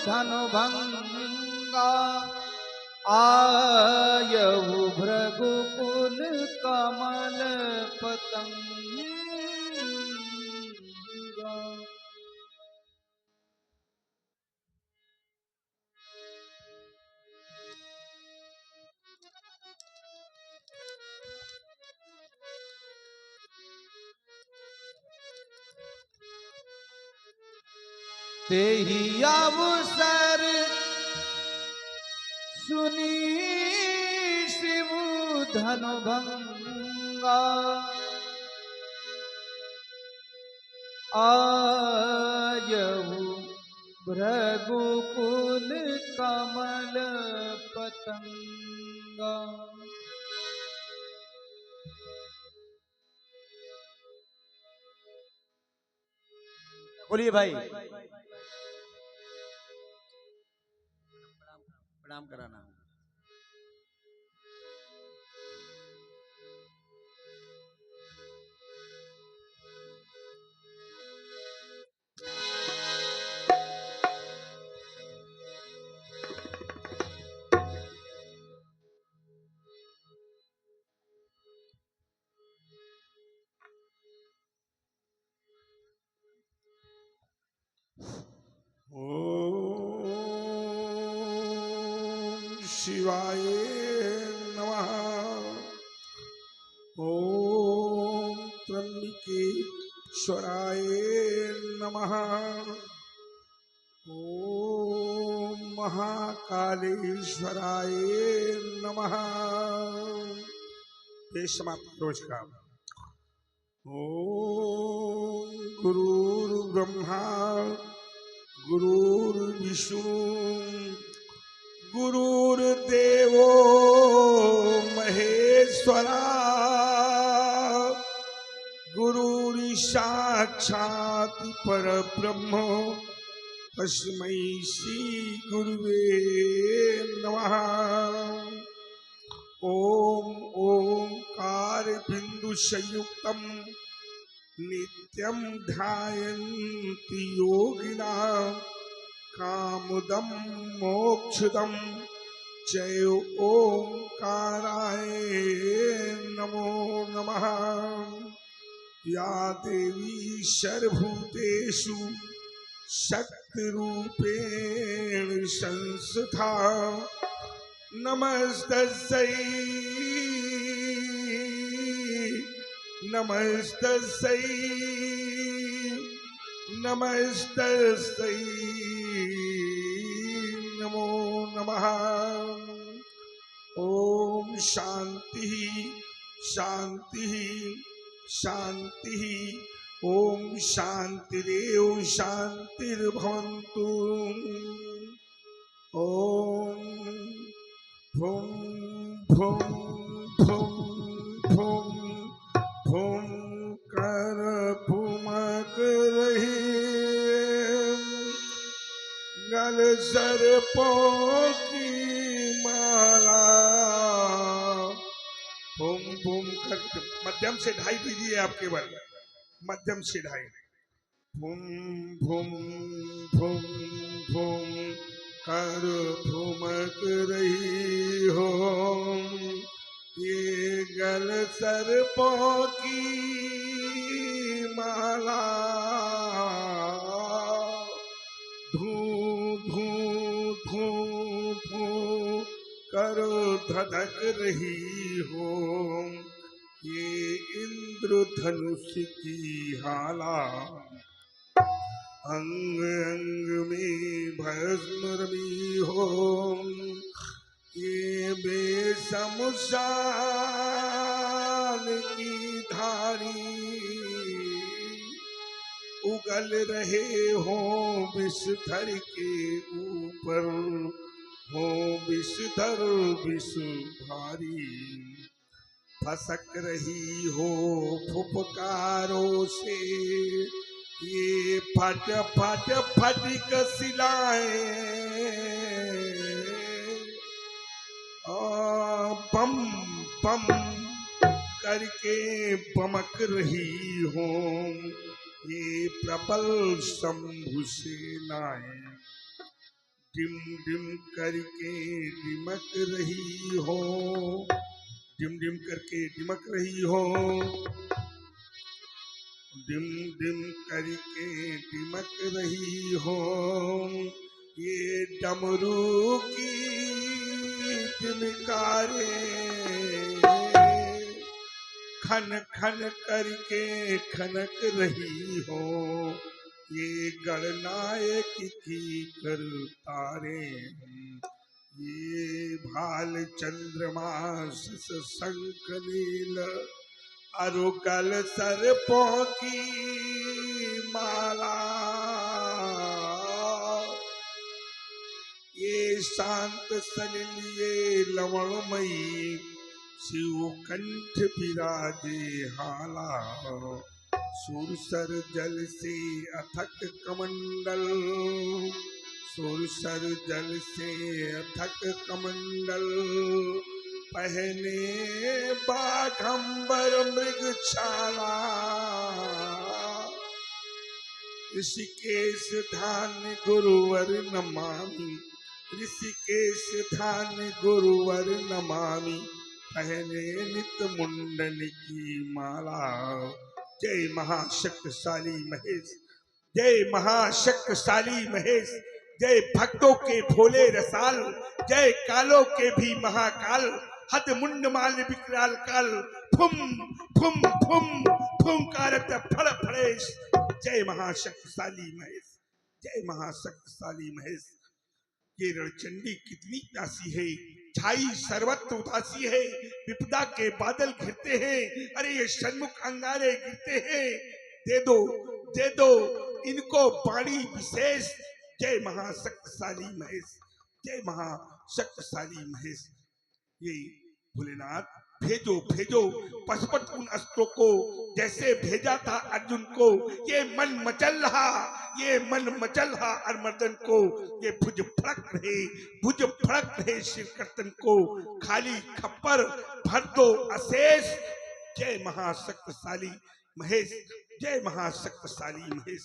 धनुभंगा आयहु भृगुकुल कमल पतंगा। तेहि अवसर सुनी शिव धनुभंगा आयहु भृगुकुल कमल पतंगा। बोलिए भाई, प्रणाम कराना। ओम शिवाय नमः। ओम त्र्यंबकेश्वराय नमः। ओम महाकालेश्वराय नमः। ये समाप्त रोज का। ओम गुरुर्ब्रह्मा गुरुर्विष्णु गुरुर्देवो महेश्वरा गुरुर्साक्षात् परब्रह्म तस्मै श्री गुरुवे नमः। ओम ओंकार बिंदु संयुक्तम नित्यं ध्यायन्ति योगिना कामदं मोक्षदं जय ओंकाराय नमो नमः। या देवी सर्वभूतेषु शक्तिरूपेण संस्थिता नमस्तस्यै नमस्तस्यै नमस्तस्यै नमो नमः। ओम शांति शांति शांति। ओम शांतिरेव शांतिर्भवन्तु। ओम भूं भूं भूं भूं भूं कर भूमक रही गल सर्पों की माला। भूम भूम कर मध्यम से ढाई दीजिए आप केवल मध्यम से ढाई। भूम भूम भूम भूम कर भूमक रही हो ये गल सर्पों की माला। धूं धूं धूं धूं कर धधक रही हो ये इंद्रधनुष की हाला। अंग अंग में भस्म रमी हो ये बेशमशान की धारी। उगल रहे हो विषधर के ऊपर हो विषधर विष भारी। फसक रही हो फुफकारों से ये फट फट फटिक सिलाए। बम बम करके बमक रही हो ये प्रबल शंभु सेनाएं। डिम डिम करके डिमक रही हो, डिम डिम करके डिमक रही हो, डिम डिम करके डिमक रही हो, ये डमरू की डिमकारे खन खन करके खनक रही हो, ये गणनायक की कर तारे, ये भाल चंद्रमा शंख नील अरुगल सर्पों की माला, ये शांत सलिल ये लवणमयी शिव कंठ विराजे हाला, सुरसर जल से अथक कमंडल, सुरसर जल से अथक कमंडल, पहने बाघंबर मृग छाला, ऋषिकेश धान्य गुरुवर नमामि, ऋषिकेश धान्य गुरुवर नमामि, पहने नित मुंडन की माला। जय महाशक्तिशाली महेश, जय महाशक्तिशाली महेश, जय भक्तों के भोले रसाल, जय कालों के भी महाकाल, हद मुंड माल विकराल काल, फुम फुम फुम फुंकारत फड़ फड़ेश। जय महाशक्तिशाली महेश, जय महाशक्तिशाली महेश। ये रणचंडी कितनी प्यासी है, छाई सर्वत्र उदासी है, विपदा के बादल घिरते हैं, अरे ये सन्मुख अंगारे गिरते हैं, दे दो इनको पानी विशेष। जय महाशक्तिशाली महेश, जय महाशक्तिशाली महेश। ये भोलेनाथ भेजो भेजो पशुपत उन अस्त्रों को, जैसे भेजा था अर्जुन को, ये मन मचल रहा, ये मन मचल रहा अरमर्दन को, ये भुज फड़क रहे शिव कर्तन को, खाली खप्पर भर दो अशेष। जय महाशक्तिशाली महेश, जय महाशक्तिशाली महेश।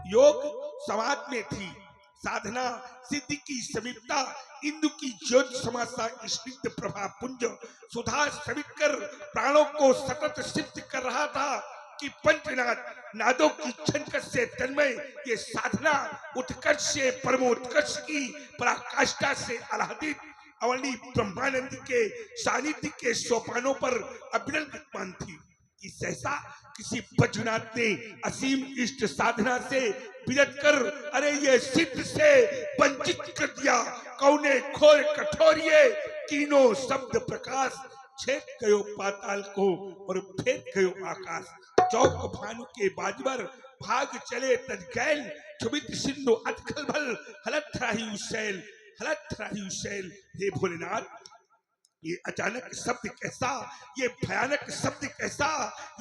योग समाज में थी, साधना सिद्धि की समीपता, इंदु की ज्योति समासा स्निग्ध प्रभा पुंज, सुधा समित कर प्राणों को सतत सिद्ध कर रहा था कि पंचनाद नादों की छनकट से तन्मय ये साधना उत्कर्ष से परमोत्कर्ष की पराकाष्ठा से आह्लादित अवनी ब्रह्मानंद के सानिध्य के सोपानों पर अविरल विद्यमान थी कि सहसा किसी बजुनाथ ने असीम इष्ट साधना से विरत कर, अरे ये सिद्ध से वंचित कर दिया। कौने खोर कठोरिये तीनों शब्द प्रकाश, छेद गयो पाताल को और फेंक गयो आकाश। चौक भानु के बाजबर भाग चले तजगैल, छुबित सिंधु अतखल भल हलत राही उशैल। हे भोलेनाथ, ये अचानक शब्द कैसा, ये भयानक शब्द कैसा,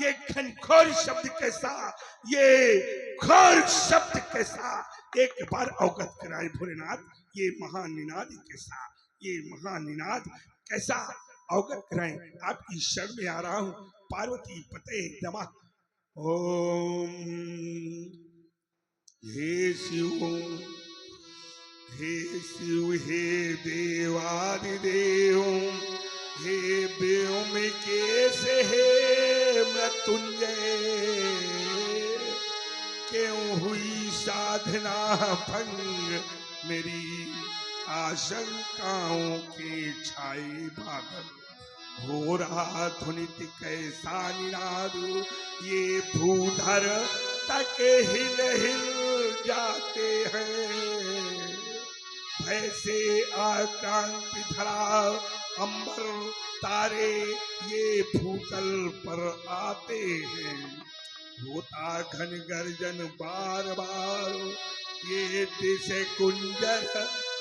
ये घनघोर शब्द कैसा, ये घोर शब्द कैसा, एक बार अवगत कराए भोलेनाथ। ये महानिनाद कैसा, ये महानिनाद कैसा, अवगत कराएं। आपकी शरण में आ रहा हूं, पार्वती पते नमः। ओम हे शिव, हे शिव, हे देवादिदेव, हे व्योम केश, हे मृत्युंजय, क्यों हुई साधना भंग, मेरी आशंकाओं के छाए बादल, हो रहा ध्वनित कैसा निनाद, ये भूधर तक हिल हिल जाते हैं, ऐसे आक्रांति धरा अंबर तारे ये भूतल पर आते हैं, होता घन गर्जन बार बार, ये दिशे कुंजर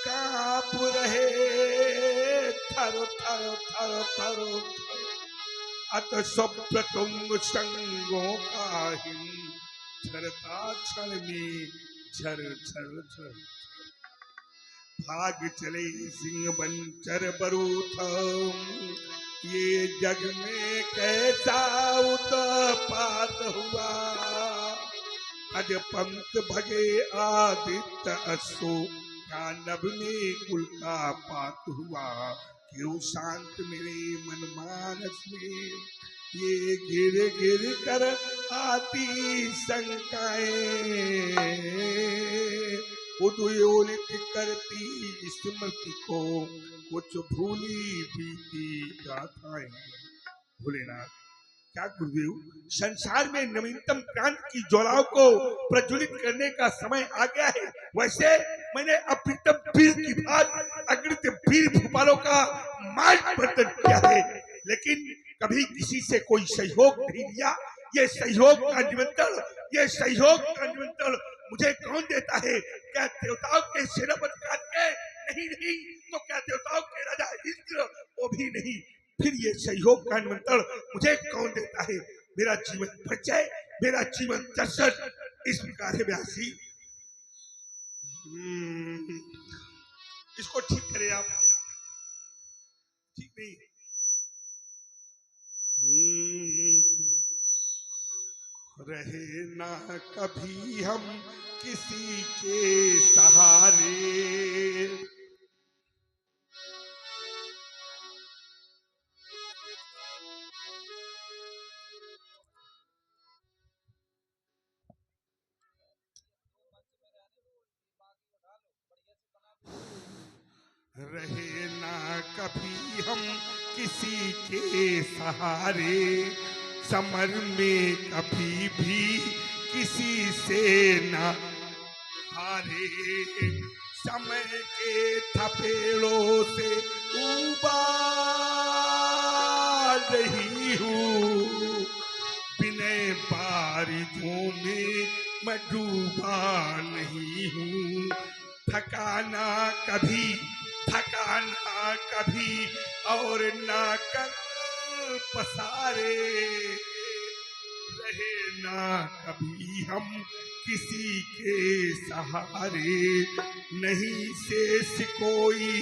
कांप रहे थर थर थर थर, अत स्वप्रतुंग संगों का हिम झरता क्षण में झर झर झर, भाग चले सिंह बंचर बरूथ, ये जग में कैसा उत्पात हुआ, अज पंत भगे आदित्य अश्व क्या नभ में कुल का पात हुआ, क्यों शांत मेरे मन मानस में, ये गिर गिर कर आती शंकाएं, उद्वेलित करती स्मृति को, कुछ भूली बीती गाथाएं। भोलेनाथ, क्या गुरुदेव, संसार में नवीनतम क्रांति की ज्वालाओं को प्रज्वलित करने का समय आ गया है। वैसे मैंने अप्रीतम वीर की बात अगणित वीर भूपालों का मार्गदर्शन किया है, लेकिन कभी किसी से कोई सहयोग नहीं लिया। ये सहयोग का निमंत्रण मुझे कौन देता है? क्या देवताओं के सेनापति कार्तिकेय? नहीं नहीं, तो क्या देवताओं के राजा इंद्र? वो भी नहीं। फिर ये सहयोग का निमंत्रण मुझे कौन देता है? मेरा जीवन परिचय, मेरा जीवन दर्शन इस प्रकार है। व्यासी, इसको ठीक करें आप। ठीक नहीं। रहे ना कभी हम किसी के सहारे, रहे ना कभी हम किसी के सहारे, समर में कभी भी किसी से न हारे, समय के थपेड़ों से उबाल रही हूँ, बिना बारिशों में मैं डूबा नहीं हूँ। थकाना कभी और ना कर पसारे, रहे ना कभी हम किसी के सहारे, नहीं शेष कोई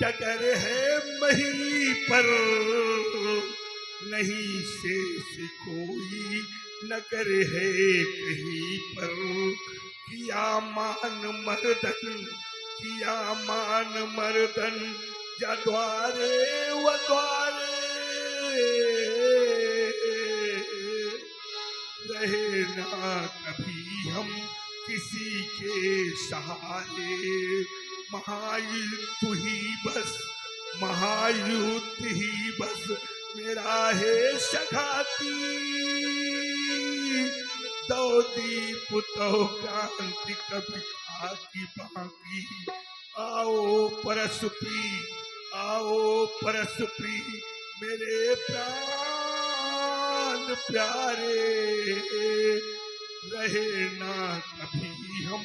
डगर है मही पर, नहीं शेष कोई नगर है कहीं पर, किया मान मर्दन जा द्वारे व द्वारे, रहे ना कभी हम किसी के सहारे, महायुद्ध ही बस मेरा है सखाती, दो दीप तो क्रांति कभी की बाकी, आओ परसुपी मेरे प्राण प्यारे, रहे ना कभी हम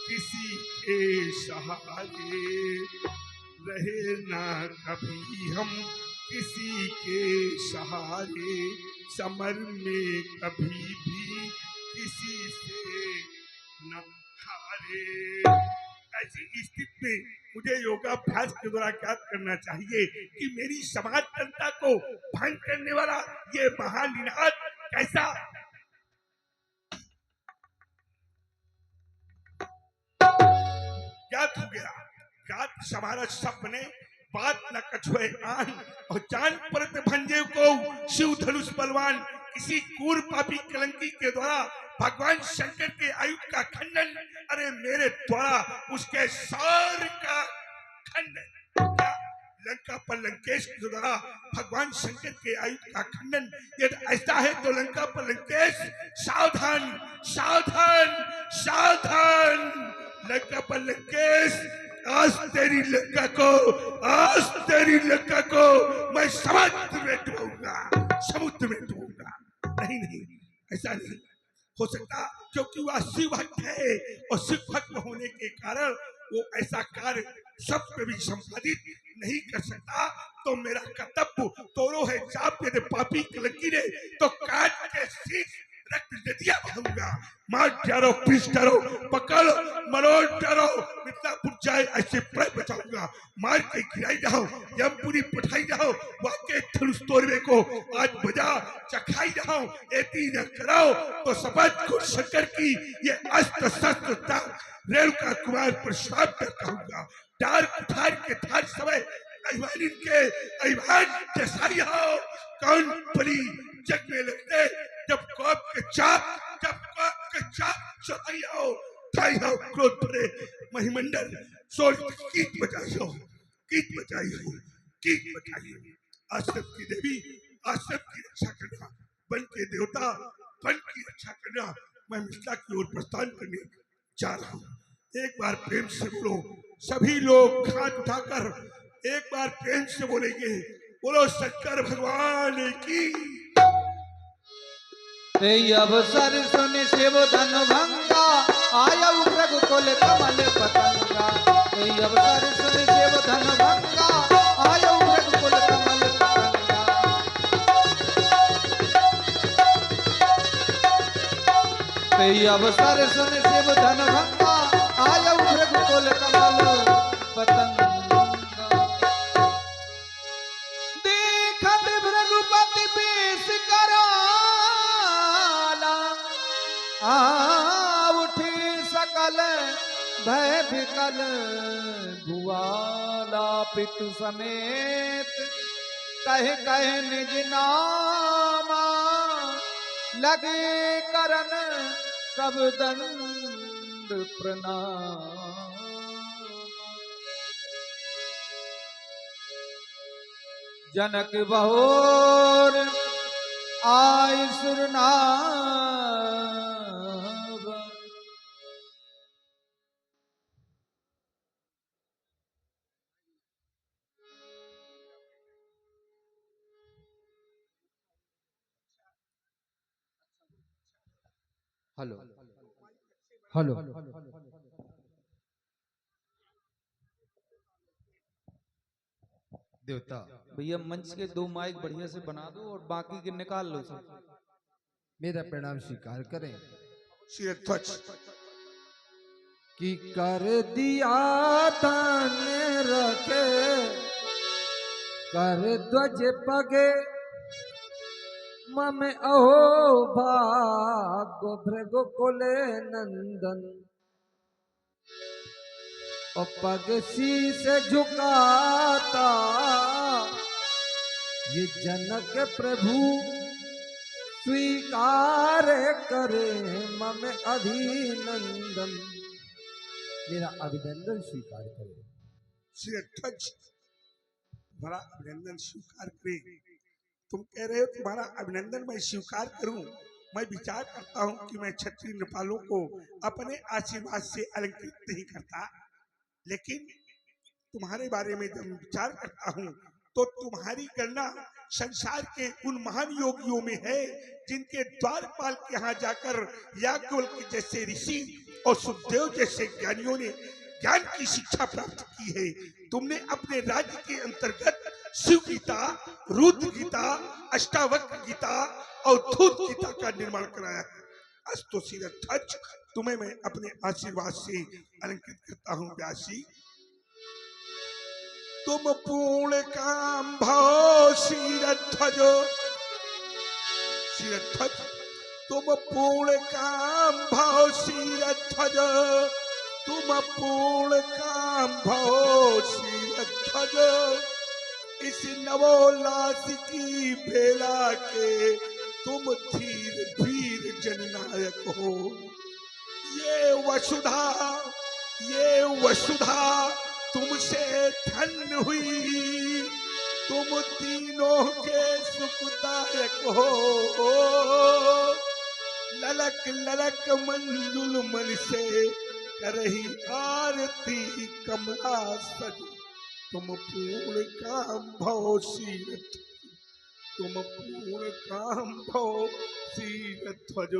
किसी के सहारे, रहे ना कभी हम किसी के सहारे, समर में कभी भी किसी से न हारे। ऐसी स्थिति में मुझे योगाभ्यास के द्वारा क्या करना चाहिए कि मेरी समाज जनता को भंग करने वाला ये महानिनाद कैसा ज्ञात हो गया। ज्ञात समारा सपने बात न कछुए आन, और जान परत भंजे को शिव धनुष बलवान, किसी कूर पापी कलंकी के द्वारा भगवान शंकर के आयुध का खंडन, अरे मेरे द्वारा उसके सर का खंडन। लंका पर लंकेश के द्वारा भगवान शंकर के आयुध का खंडन, यदि ऐसा है तो लंका पर लंकेश सावधान सावधान सावधान। लंका पर लंकेश, आज तेरी लंका को मैं समुद्र में डूबूंगा। नहीं नहीं, ऐसा नहीं हो सकता, क्योंकि वह शिव भक्त है और शिव भक्त होने के कारण वो ऐसा कार्य सब पे भी संपादित नहीं कर सकता। तो मेरा कर्तव्य तोरो है चाप, यदि पापी कलंकी ने तो काट के शीश रक्त नदियां बहाऊंगा। मार डालो, पीस डालो, पकड़ो, मरोड़ डालो, मिर्जापुर जाए ऐसे प्राण बचाऊंगा। मार के गिराई जाओ, यमपुरी पठाई जाओ, वाके धनुष तोड़वे को आज बजा चखाई जाओ। एती न कराओ तो सपत खुद शंकर की ये अस्त्र शस्त्र तक रेणुका कुमार पर श्राप कर कहूंगा। डार कुठार के थार समय अभिमानी के अभिमान जैसाई हो। कौन बली जग में लगते जब कौप के चाप चढ़ाई हो, थाई हो क्रोध भरे महिमंडल सोच कीट बचाई हो, कीट बचाई हो, कीट बचाई हो। आश्रम की देवी, आश्रम की रक्षा करना, वन के देवता, वन की रक्षा करना। मैं मिथिला की ओर प्रस्थान करने जा रहा हूँ। एक बार प्रेम से बोलो, सभी लोग हाथ उठाकर एक बार प्रेम से बोलेंगे, बोलो शंकर भगवान की। ते अवसर सुन शिव धन भंगा, आया रघुकुल कमल पतंगा। ते अवसर सुन शिव धन भंगा, आया रघुकुल कमल पतंगा। ते अवसर सुन शिव धन भंगा, आया रघुकुल कमल पतंगा। देखत रघुपति बेस कराला, उठी सकल भय विकल भुआला। पितु समेत कहे कहे निज नामा, लगे करन सब दंड प्रणाम। जनक बहोर आय सुरनाव, हेलो हेलो देवता भैया मंच के 2 माइक बढ़िया से बना दो और बाकी के निकाल लो सब। मेरा प्रणाम स्वीकार करें कि कर दिया दान रखे, कर ध्वज पगे मम अहो भाग्य भृगु कुले नंदन। और पग शीस झुकाता ये जनक प्रभु, स्वीकार करे मम अभिनंदन। मेरा अभिनंदन स्वीकार करे। श्री ध्वज बड़ा अभिनंदन स्वीकार करे। तुम कह रहे हो तुम्हारा अभिनंदन मैं स्वीकार करूं। मैं विचार करता हूं कि मैं क्षत्रिय नृपालों को अपने आशीर्वाद से अलंकृत नहीं करता, लेकिन तुम्हारे बारे में जब विचार करता हूं तो तुम्हारी गणना संसार के उन महान योगियों में है जिनके द्वारपाल के यहाँ जाकर याज्ञवल्क्य जैसे ऋषि और सुखदेव जैसे ज्ञानियों ने ज्ञान की शिक्षा प्राप्त की है। तुमने अपने राज्य के अंतर्गत शिव गीता, रुद्र गीता, अष्टावक्र गीता और धूत गीता का निर्माण कराया है। अस्तु ध्वज, तुम्हें मैं अपने आशीर्वाद से अलंकृत करता हूँ। व्यासी तुम पूर्ण काम भो शीरध्वज, शीरध्वज तुम पूर्ण काम भो शीरध्वज, तुम पूर्ण काम भो शीरध्वज। इस नवोल्लास की बेला के तुम धीर वीर जननायक हो। ये वसुधा तुमसे धन्य हुई, तुम तीनों के सुखदायक हो। ललक ललक मंजुल मन से करही आरती कमला सज। तुम पूर्ण काम भव शीरथ, तुम पूर्ण काम भव शीरध्वज।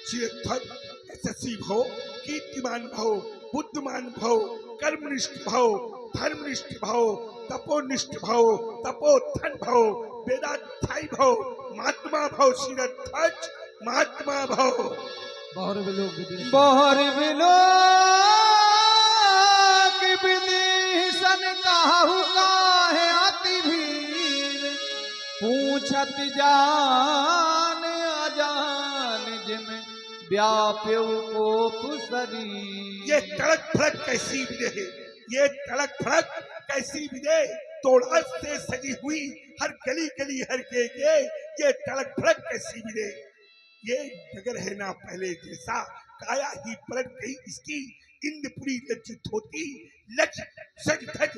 शीरध्वज यशस्वी भव, कीर्तिमान भव, बुद्धिमान भव, कर्मनिष्ठ भव, धर्मनिष्ठ भव, तपोनिष्ठ भव, तपोधन भव, वेदाध्यायी भव, महात्मा भव। शीरध्वज महात्मा भव। बहुर बिलोक विदेश बोहर बिलो विदेशन काहू काहे अति भीर पूछत जान अजान जिम व्याप्यो कोप शरीर। ये तड़क फड़क कैसी विदे है, ये तड़क फड़क कैसी विदे, तोड़ा से सजी हुई हर गली गली हर के ये तड़क फड़क कैसी विदे। ये नगर है ना पहले जैसा, काया ही पलट गई इसकी, इंद्रपुरी लज्जित होती लज सज धज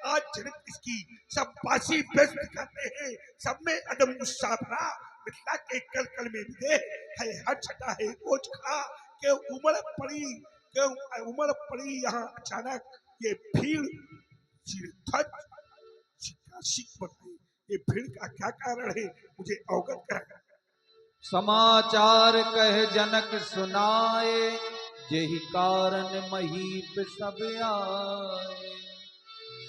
आज जनक इसकी। सब बासी व्यस्त करते हैं, सब में अदम गुस्सा भरा, मिथिला के कल कल में विदे है हर छटा है ओझ खा के उमड़ पड़ी यहाँ अचानक ये भीड़ सिर धज शिक बताए। ये भीड़ का क्या कारण है मुझे अवगत करा। समाचार कह जनक सुनाए यही कारण महीप सब आए।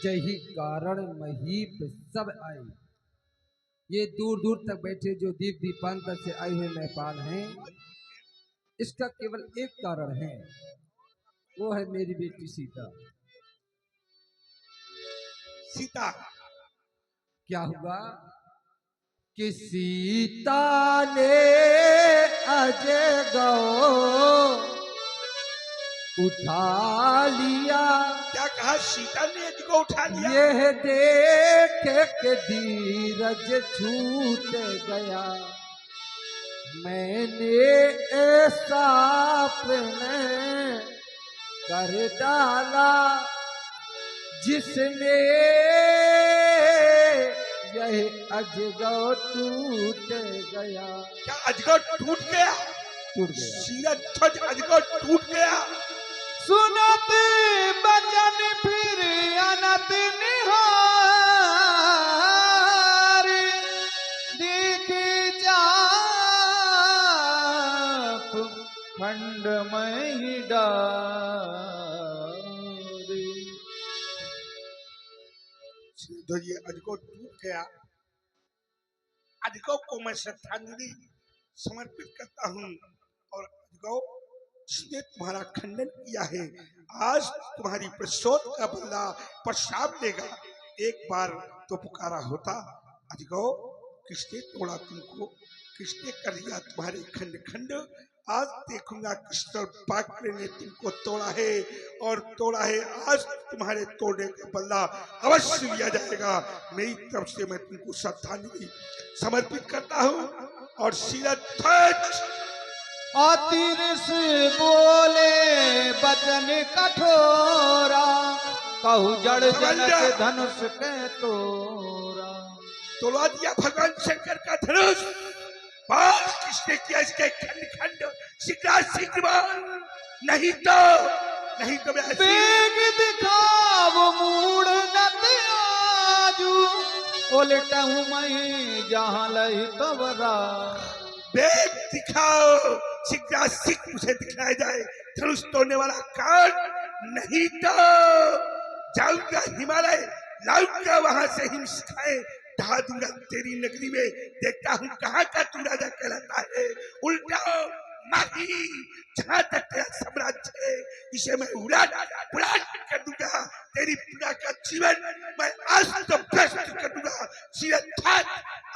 जही कारण महीप सब आए। ये दूर दूर तक बैठे जो दीप दीपांतर से आए हुए मेहमान हैं, इसका केवल एक कारण है, वो है मेरी बेटी सीता। सीता क्या हुआ कि सीता ने अजय गौ उठा लिया, क्या कहा, सीता ने अजगो उठा लिया। यह देख के धीरज छूट गया, मैंने ऐसा प्रणय कर डाला जिसने यह अजगर टूट गया। क्या अजगर टूट गया? टूट गया। सीरत ध्वज अजगर टूट गया। सुनत बचन फिर अनत निहार देख जाप खंड में ही डारे। ध्वज अजगर टूट गया। अजगर को मैं श्रद्धांजलि समर्पित करता हूँ, और अजगर जिसने तुम्हारा खंडन किया है आज तुम्हारी प्रसोद का बदला प्रसाद लेगा। एक बार तो पुकारा होता, अजगौ किसने तोड़ा तुमको, किसने कर दिया तुम्हारे खंड खंड। आज देखूंगा किस पाकड़े ने तुमको तोड़ा है, और तोड़ा है आज तुम्हारे तोड़ने का बदला अवश्य लिया जाएगा। मेरी तरफ से मैं तुमको श्रद्धांजलि समर्पित करता हूँ। और सीरत अतिरस बोले बचन कठोरा कहू जड़ जनक धनुष के तोरा। तोड़ा दिया भगवान शंकर का धनुष। बात किसने किया इसके खंड खंड, शीघ्र शीघ्र नहीं तो मैं बेग दिखाव मूड नत आजू उलटहूँ मैं जहाँ लही तबरा। बेग दिखाओ, शीघ्र शीघ्र उसे दिखलाया जाए धनुष तोड़ने वाला कौन, नहीं तो जाऊंगा हिमालय, लाऊंगा वहां से हिम सिखाए, ढा दूंगा तेरी नगरी में, देखता हूँ कहाँ का तू राजा कहलाता है। उल्टा माही जहाँ तक तेरा साम्राज्य है इसे मैं उड़ान कर दूंगा, तेरी पूरा का जीवन मैं अस्त व्यस्त कर दूंगा,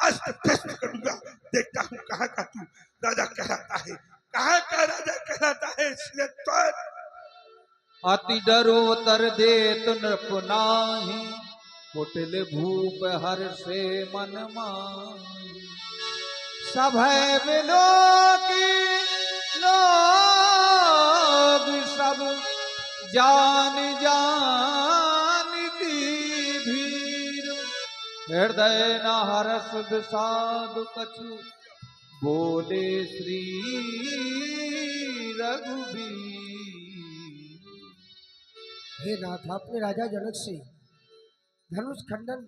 अस्त व्यस्त कर दूंगा। देखता हूँ कहाँ का तू राजा कहलाता है, कहाँ का राजा कहलाता है। अति डरो तर दे नृप नाही कुटिल भूप हर से मन माही। सभय मिलो की लोग सब जान जान की भीर, हृदय न हरस विषाद कछु बोले श्री रघुबीर। हे नाथ, आपने राजा जनक से धनुष खंडन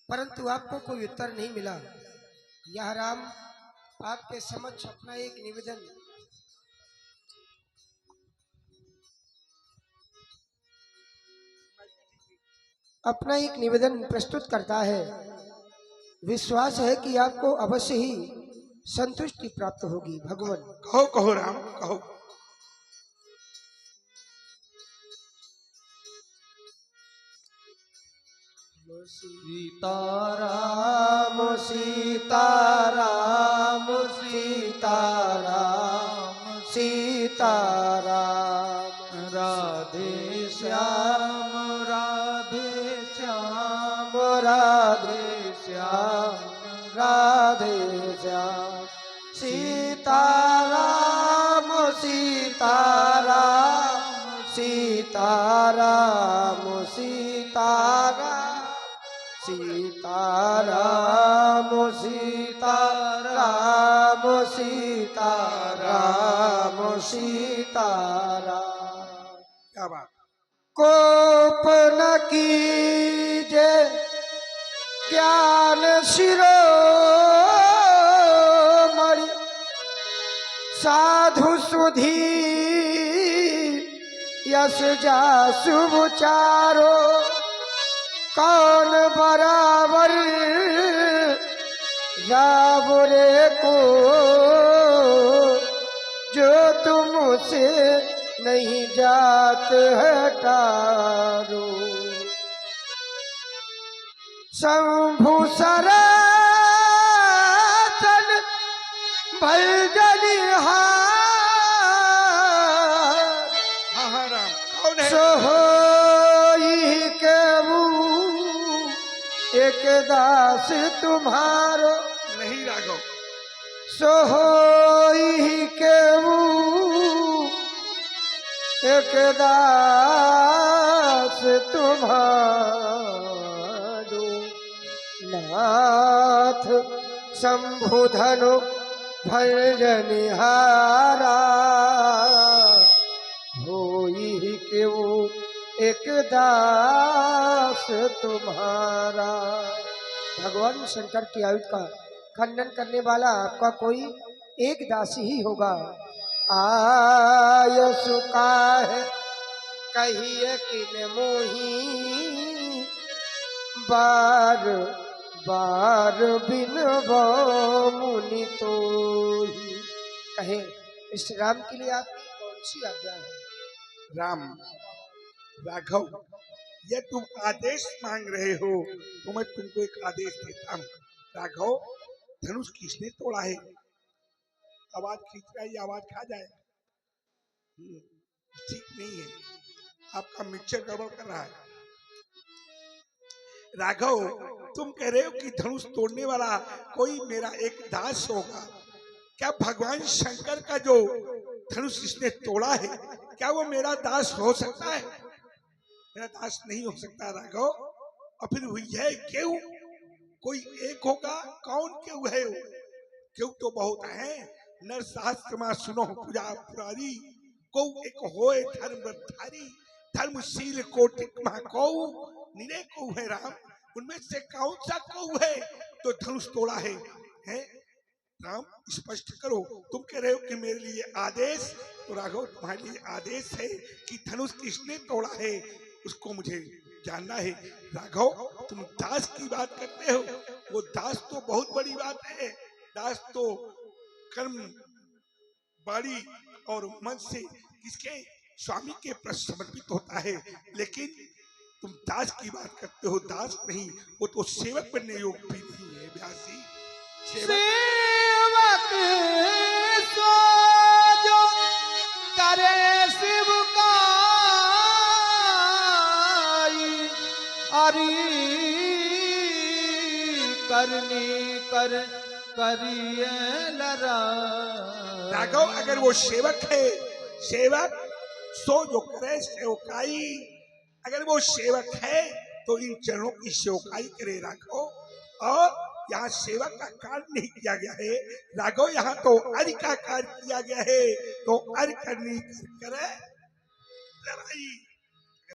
परंतु आपको कोई उत्तर नहीं मिला। यह राम आपके समक्ष अपना एक निवेदन अपना एक निवेदन प्रस्तुत करता है। विश्वास है कि आपको अवश्य ही संतुष्टि प्राप्त होगी। भगवान कहो कहो राम कहो। सीताराम सीताराम सीताराम सीताराम राधे श्याम राधे श्याम राधे श्याम राधे श्याम सीताराम सीताराम सीताराम सीताराम सीताराम सीताराम सीताराम सीताराम। क्या बात। कोप न कीजे ज्ञान शिरोमणि साधु सुधी यश जासु विचारो कौन बराबर जाबरे को जो तुमसे नहीं जात हटारो शंभु सरासन भलजनिहार हाँ हाँ राम कौन है। सोई के एक दास तुम्हारो नहीं राघव। सोई के एक दास तुम्हारो नाथ शंभुधनु भंजनिहारा होई के वो एक दास तुम्हारा। भगवान शंकर की आयु का खंडन करने वाला आपका कोई एक दास ही होगा। आयसु का है कहिए किन मोही बार बार बिन मुनि तो कहे इस राम के लिए आपकी कौन सी आज्ञा है। राम राघव यह तुम आदेश मांग रहे हो तो मैं तुमको एक आदेश देता हूँ। राघव धनुष किसने तोड़ा है। आवाज खींच रहा है, ये आवाज खा जाए ठीक नहीं है। आपका मिक्सचर गड़बड़ कर रहा है। राघव तुम कह रहे हो कि धनुष तोड़ने वाला कोई मेरा एक दास होगा। क्या भगवान शंकर का जो धनुष जिसने तोड़ा है क्या वो मेरा दास हो सकता है। मेरा दास नहीं हो सकता राघव। और फिर हुई है क्यों कोई एक होगा। कौन क्यों है। क्यों तो बहुत है। नर शास्त्र में सुनो पूजा पुरारी को एक होए धर्मधारी धर्मशील कोटिक को निरे को है राम। उनमें से कौन सा को है तो धनुष तोड़ा है। राम स्पष्ट करो। तुम कह रहे हो कि मेरे लिए आदेश तो राघव तुम्हारे लिए आदेश है कि धनुष किसने तोड़ा है उसको मुझे जानना है। राघव तुम दास की बात करते हो। वो दास तो बहुत बड़ी बात है। दास तो कर्म बाड़ी और मन से किसके स्वामी के प्रति समर्पित होता है। लेकिन तुम दास की बात करते हो। दास नहीं वो तो सेवक बनने योग्य भी नहीं है। व्यासी सेवक सो जो करे शिव का अरी करनी कर करिए लरा। राघव अगर वो सेवक है सेवक सो जो करे सेवकाई। अगर वो सेवक है तो इन चरणों की सेवकाई करे राघव। और यहाँ सेवक का कार्य नहीं किया गया है राघव। यहाँ तो अर्घ का कार्य किया गया है। तो अर्घ करनी करे लड़ाई।